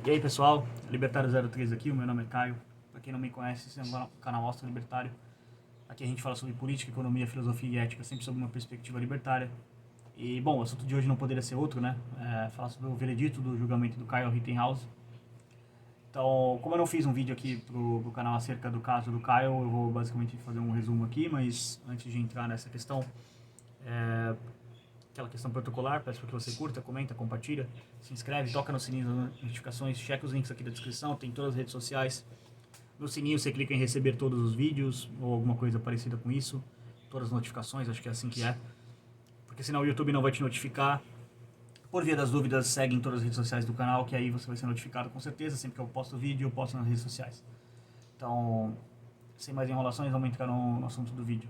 E aí pessoal, Libertário03 aqui, o meu nome é Caio. Para quem não me conhece, esse é um canal Austro Libertário. Aqui a gente fala sobre política, economia, filosofia e ética, sempre sob uma perspectiva libertária. E bom, o assunto de hoje não poderia ser outro, né? Falar sobre o veredito do julgamento do Kyle Rittenhouse. Então, como eu não fiz um vídeo aqui pro canal acerca do caso do Kyle, eu vou basicamente fazer um resumo aqui, mas antes de entrar nessa questão, aquela questão protocolar, peço que você curta, comenta, compartilha, se inscreve, toca no sininho das notificações, checa os links aqui da descrição, tem todas as redes sociais. No sininho você clica em receber todos os vídeos ou alguma coisa parecida com isso, todas as notificações, acho que é assim que é, porque senão o YouTube não vai te notificar. Por via das dúvidas, segue em todas as redes sociais do canal, que aí você vai ser notificado com certeza, sempre que eu posto vídeo, eu posto nas redes sociais. Então, sem mais enrolações, vamos entrar no assunto do vídeo.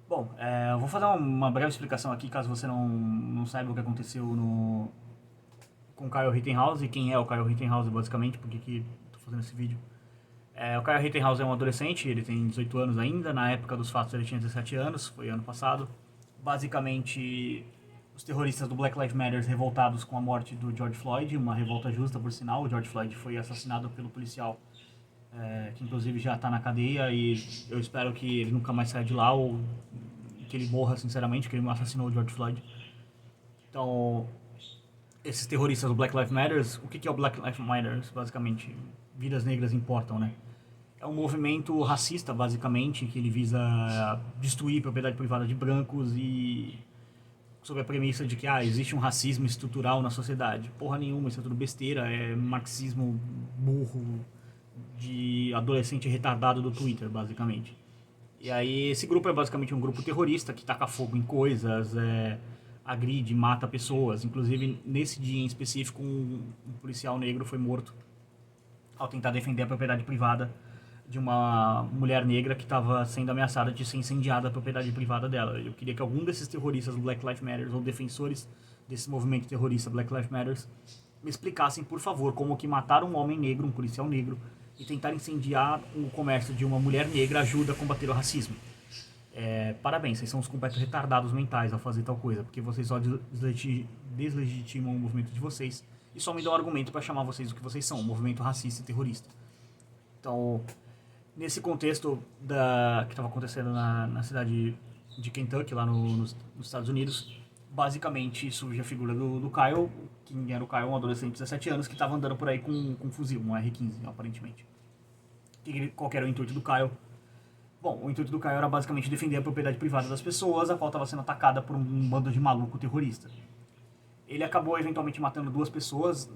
Bom, eu vou fazer uma breve explicação aqui, caso você não saiba o que aconteceu com o Kyle Rittenhouse, e quem é o Kyle Rittenhouse, basicamente, porque que estou fazendo esse vídeo. O Kyle Rittenhouse é um adolescente, ele tem 18 anos ainda, na época dos fatos ele tinha 17 anos, foi ano passado. Basicamente, os terroristas do Black Lives Matter revoltados com a morte do George Floyd, uma revolta justa por sinal, o George Floyd foi assassinado pelo policial, que inclusive já está na cadeia, e eu espero que ele nunca mais saia de lá, ou que ele morra sinceramente, que ele assassinou o George Floyd. Então, esses terroristas do Black Lives Matter, o que é o Black Lives Matter? Basicamente, vidas negras importam, né? É um movimento racista, basicamente, que ele visa destruir propriedade privada de brancos e sob a premissa de que existe um racismo estrutural na sociedade. Porra nenhuma, isso é tudo besteira, é marxismo burro de adolescente retardado do Twitter, basicamente. E aí esse grupo é basicamente um grupo terrorista que taca fogo em coisas, agride, mata pessoas. Inclusive, nesse dia em específico, um policial negro foi morto ao tentar defender a propriedade privada de uma mulher negra que estava sendo ameaçada de ser incendiada a propriedade privada dela. Eu queria que algum desses terroristas do Black Lives Matter ou defensores desse movimento terrorista Black Lives Matter me explicassem, por favor, como que matar um homem negro, um policial negro, e tentar incendiar o comércio de uma mulher negra ajuda a combater o racismo. Parabéns, vocês são os completos retardados mentais ao fazer tal coisa, porque vocês só deslegitimam o movimento de vocês e só me dão argumento para chamar vocês do que vocês são, um movimento racista e terrorista. Então, nesse contexto que estava acontecendo na cidade de Kentucky, lá nos Estados Unidos, basicamente surge a figura do Kyle, que era o Kyle, um adolescente de 17 anos, que estava andando por aí com um fuzil, um R-15, aparentemente. Qual era o intuito do Kyle? Bom, o intuito do Kyle era basicamente defender a propriedade privada das pessoas, a qual estava sendo atacada por um bando de maluco terrorista. Ele acabou eventualmente matando duas pessoas,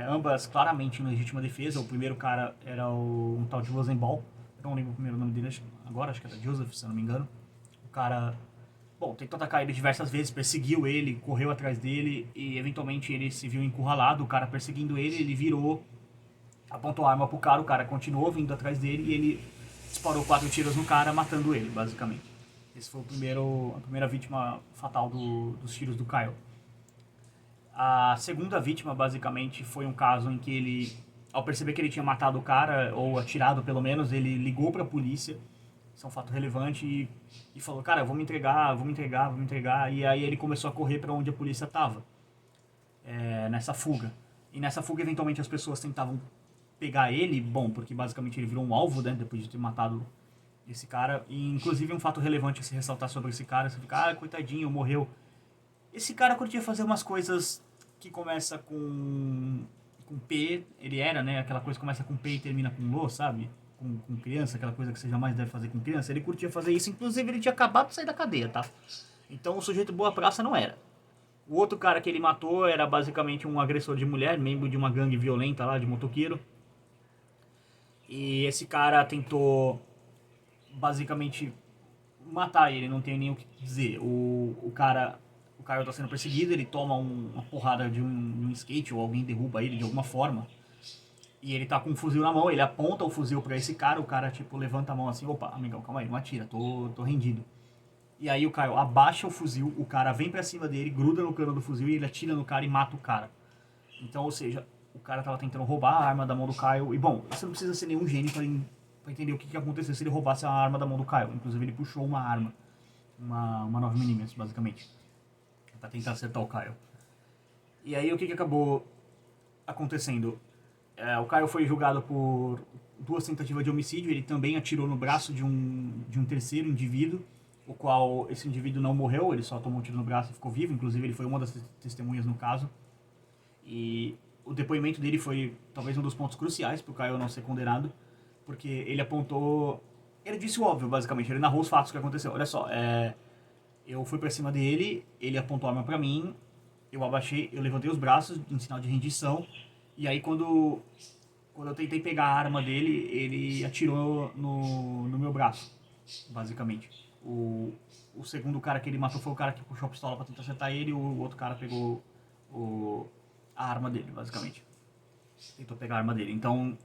ambas claramente em legítima defesa. O primeiro cara era um tal de Rosenbaum, eu não lembro o primeiro nome dele agora, acho que era Joseph, se eu não me engano. O cara, bom, tentou atacar ele diversas vezes, perseguiu ele, correu atrás dele e eventualmente ele se viu encurralado, o cara perseguindo ele virou, apontou a arma pro cara, o cara continuou vindo atrás dele e ele disparou 4 tiros no cara, matando ele, basicamente. Esse foi a primeira vítima fatal dos tiros do Kyle. A segunda vítima, basicamente, foi um caso em que ele, ao perceber que ele tinha matado o cara, ou atirado pelo menos, ele ligou pra polícia, isso é um fato relevante, e falou, cara, vou me entregar, vou me entregar, vou me entregar. E aí ele começou a correr pra onde a polícia tava, nessa fuga. E nessa fuga, eventualmente, as pessoas tentavam pegar ele, bom, porque basicamente ele virou um alvo, né, depois de ter matado esse cara. E inclusive um fato relevante a se ressaltar sobre esse cara, você fica, coitadinho, morreu. Esse cara curtia fazer umas coisas que começa com P, ele era, né, aquela coisa que começa com P e termina com Lo, sabe? Com criança, aquela coisa que você jamais deve fazer com criança. Ele curtia fazer isso, inclusive ele tinha acabado de sair da cadeia, tá? Então o sujeito boa praça não era. O outro cara que ele matou era basicamente um agressor de mulher, membro de uma gangue violenta lá, de motoqueiro. E esse cara tentou basicamente matar ele, não tenho nem o que dizer. O Kyle tá sendo perseguido, ele toma uma porrada de um skate ou alguém derruba ele de alguma forma. E ele tá com um fuzil na mão, ele aponta o fuzil pra esse cara, o cara tipo levanta a mão assim, opa, amigão, calma aí, não atira, tô rendido. E aí o Kyle abaixa o fuzil, o cara vem pra cima dele, gruda no cano do fuzil e ele atira no cara e mata o cara. Então, ou seja, o cara tava tentando roubar a arma da mão do Kyle. E bom, você não precisa ser nenhum gênio pra entender o que ia acontecer se ele roubasse a arma da mão do Kyle. Inclusive ele puxou uma arma, uma 9mm basicamente, pra tentar acertar o Kyle. E aí o que acabou acontecendo? O Kyle foi julgado por 2 tentativas de homicídio. Ele também atirou no braço de um terceiro indivíduo, o qual esse indivíduo não morreu, ele só tomou um tiro no braço e ficou vivo. Inclusive, ele foi uma das testemunhas no caso. E o depoimento dele foi talvez um dos pontos cruciais para o Kyle não ser condenado, porque ele apontou... Ele disse o óbvio, basicamente. Ele narrou os fatos que aconteceu. Olha só, eu fui pra cima dele, ele apontou a arma pra mim, eu abaixei, eu levantei os braços em sinal de rendição, e aí quando eu tentei pegar a arma dele, ele atirou no meu braço, basicamente. O segundo cara que ele matou foi o cara que puxou a pistola pra tentar acertar ele, e o outro cara pegou a arma dele, basicamente. Tentou pegar a arma dele. Então,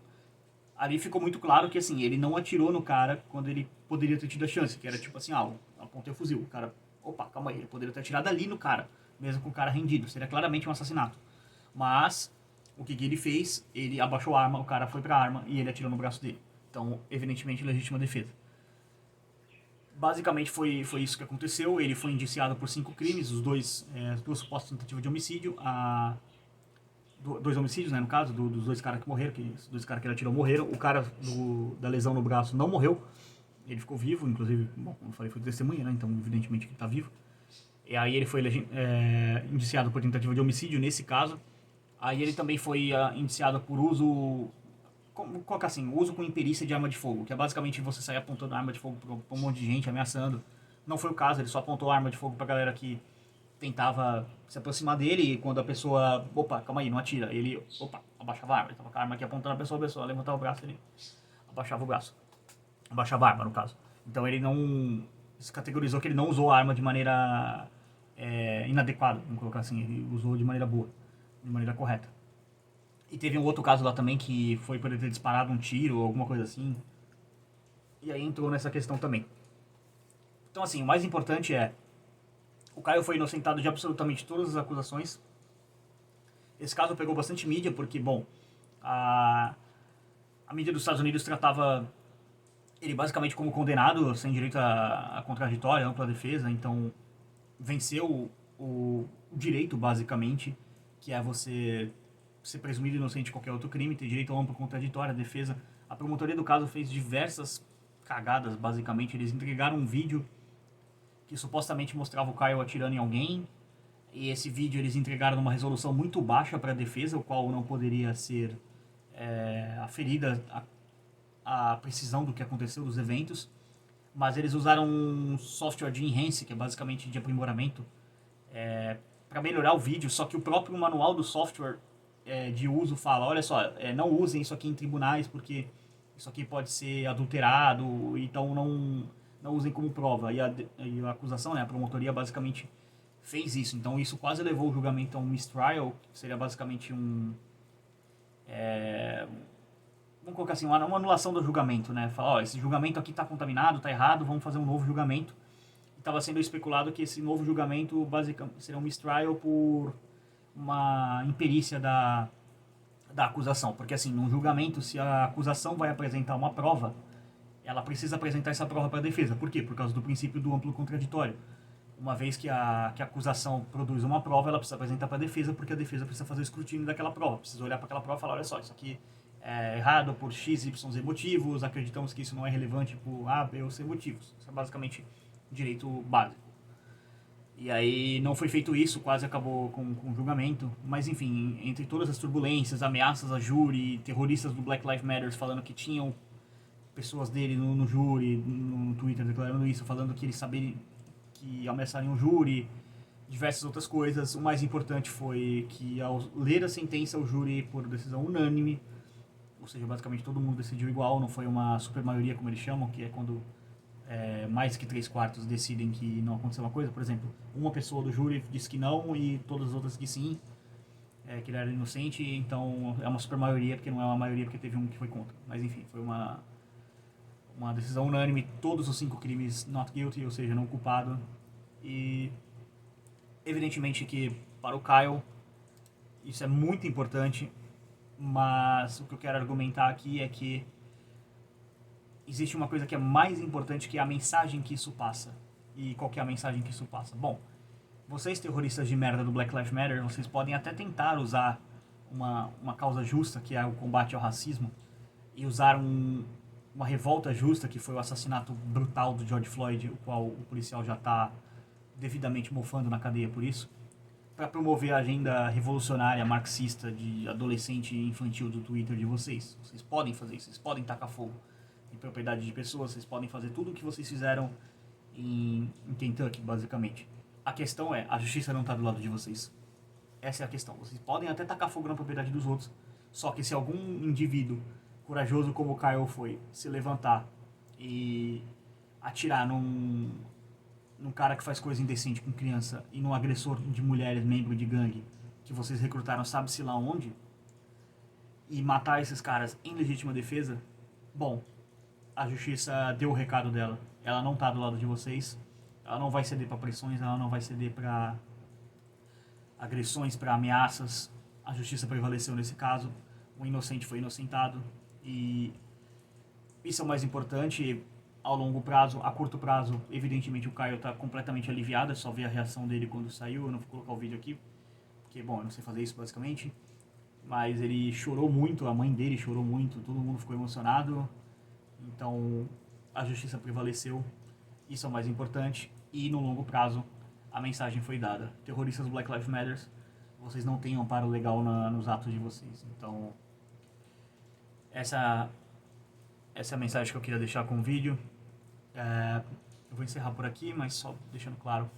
ali ficou muito claro que, assim, ele não atirou no cara quando ele poderia ter tido a chance, que era tipo assim, eu apontei o fuzil, o cara, opa, calma aí, ele poderia ter atirado ali no cara, mesmo com o cara rendido, seria claramente um assassinato. Mas, o que ele fez, ele abaixou a arma, o cara foi pra arma e ele atirou no braço dele. Então, evidentemente, legítima defesa. Basicamente foi isso que aconteceu. Ele foi indiciado por 5 crimes, as duas supostas tentativas de homicídio, 2 homicídios, né, no caso, dos 2 caras que morreram, os 2 caras que ele atirou morreram. O cara da lesão no braço não morreu, ele ficou vivo, inclusive, bom, como eu falei, foi testemunha, né, então evidentemente que ele tá vivo. E aí ele foi indiciado por tentativa de homicídio nesse caso. Aí ele também foi indiciado por uso, colocar assim, uso com imperícia de arma de fogo, que é basicamente você sair apontando arma de fogo pra um monte de gente, ameaçando. Não foi o caso, ele só apontou arma de fogo pra galera que tentava se aproximar dele, e quando a pessoa, opa, calma aí, não atira, ele, opa, abaixava a arma, ele tava com a arma aqui apontando a pessoa levantava o braço, ele abaixava o braço, abaixava a arma no caso. Então ele não, se categorizou que ele não usou a arma de maneira inadequada, vamos colocar assim, ele usou de maneira boa, de maneira correta. E teve um outro caso lá também que foi por ele ter disparado um tiro ou alguma coisa assim, e aí entrou nessa questão também. Então assim, o mais importante o Kyle foi inocentado de absolutamente todas as acusações. Esse caso pegou bastante mídia, porque, bom, a mídia dos Estados Unidos tratava ele basicamente como condenado, sem direito a contraditória, ampla defesa. Então, venceu o direito, basicamente, que é você ser presumido inocente de qualquer outro crime, ter direito a ampla contraditória, a defesa. A promotoria do caso fez diversas cagadas, basicamente. Eles entregaram um vídeo que supostamente mostrava o Kyle atirando em alguém, e esse vídeo eles entregaram numa resolução muito baixa para a defesa, o qual não poderia ser aferida a precisão do que aconteceu, dos eventos, mas eles usaram um software de enhance, que é basicamente de aprimoramento, para melhorar o vídeo, só que o próprio manual do software de uso fala, olha só, não usem isso aqui em tribunais, porque isso aqui pode ser adulterado, então não usem como prova. E a acusação, né, a promotoria basicamente fez isso. Então isso quase levou o julgamento a um mistrial, que seria basicamente vamos colocar assim, uma anulação do julgamento, né? Falar, esse julgamento aqui está contaminado, está errado, vamos fazer um novo julgamento. Estava sendo especulado que esse novo julgamento basicamente seria um mistrial por uma imperícia da acusação. Porque assim, num julgamento, se a acusação vai apresentar uma prova, ela precisa apresentar essa prova para a defesa. Por quê? Por causa do princípio do amplo contraditório. Uma vez que a acusação produz uma prova, ela precisa apresentar para a defesa, porque a defesa precisa fazer o escrutínio daquela prova. Precisa olhar para aquela prova e falar, olha só, isso aqui é errado por X, Y, Z motivos, acreditamos que isso não é relevante por A, B ou C motivos. Isso é basicamente direito básico. E aí não foi feito isso, quase acabou com o julgamento. Mas enfim, entre todas as turbulências, ameaças a júri, terroristas do Black Lives Matter falando que tinham pessoas dele no júri, no Twitter declarando isso, falando que eles saberiam que ameaçariam o júri, diversas outras coisas. O mais importante foi que, ao ler a sentença, o júri, por decisão unânime, ou seja, basicamente todo mundo decidiu igual, não foi uma super maioria, como eles chamam, que é quando mais que 3/4 decidem que não aconteceu uma coisa. Por exemplo, uma pessoa do júri disse que não e todas as outras que sim, que ele era inocente, então é uma super maioria, porque não é uma maioria porque teve um que foi contra. Mas enfim, foi uma decisão unânime, todos os 5 crimes not guilty, ou seja, não culpado. E evidentemente que para o Kyle isso é muito importante, mas o que eu quero argumentar aqui é que existe uma coisa que é mais importante, que é a mensagem que isso passa. E qual que é a mensagem que isso passa? Bom, vocês terroristas de merda do Black Lives Matter, vocês podem até tentar usar uma causa justa, que é o combate ao racismo, e usaram uma revolta justa, que foi o assassinato brutal do George Floyd, o qual o policial já está devidamente mofando na cadeia por isso, para promover a agenda revolucionária marxista de adolescente e infantil do Twitter de vocês. Vocês podem fazer isso, vocês podem tacar fogo em propriedade de pessoas, vocês podem fazer tudo o que vocês fizeram em Kentucky, basicamente. A questão é, a justiça não está do lado de vocês. Essa é a questão. Vocês podem até tacar fogo na propriedade dos outros, só que se algum indivíduo corajoso como o Kyle foi, se levantar e atirar num cara que faz coisa indecente com criança e num agressor de mulheres, membro de gangue, que vocês recrutaram sabe-se lá onde, e matar esses caras em legítima defesa, bom, a justiça deu o recado dela. Ela não tá do lado de vocês, ela não vai ceder para pressões, ela não vai ceder para agressões, para ameaças. A justiça prevaleceu nesse caso, o inocente foi inocentado, e isso é o mais importante. Ao longo prazo, a curto prazo, evidentemente o Caio tá completamente aliviado, é só ver a reação dele quando saiu. Eu não vou colocar o vídeo aqui, porque, bom, eu não sei fazer isso basicamente, mas ele chorou muito, a mãe dele chorou muito, todo mundo ficou emocionado. Então a justiça prevaleceu, isso é o mais importante, e no longo prazo a mensagem foi dada: terroristas Black Lives Matter, vocês não têm amparo legal nos atos de vocês. Então essa é a mensagem que eu queria deixar com o vídeo. Eu vou encerrar por aqui, mas só deixando claro,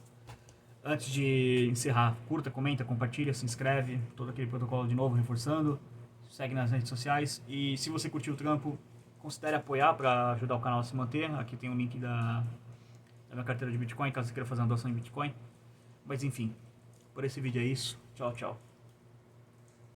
antes de encerrar, curta, comenta, compartilha, se inscreve, todo aquele protocolo de novo, reforçando, segue nas redes sociais, e se você curtiu o trampo, considere apoiar para ajudar o canal a se manter. Aqui tem o link da minha carteira de Bitcoin, caso você queira fazer uma doação em Bitcoin. Mas enfim, por esse vídeo é isso. Tchau, tchau.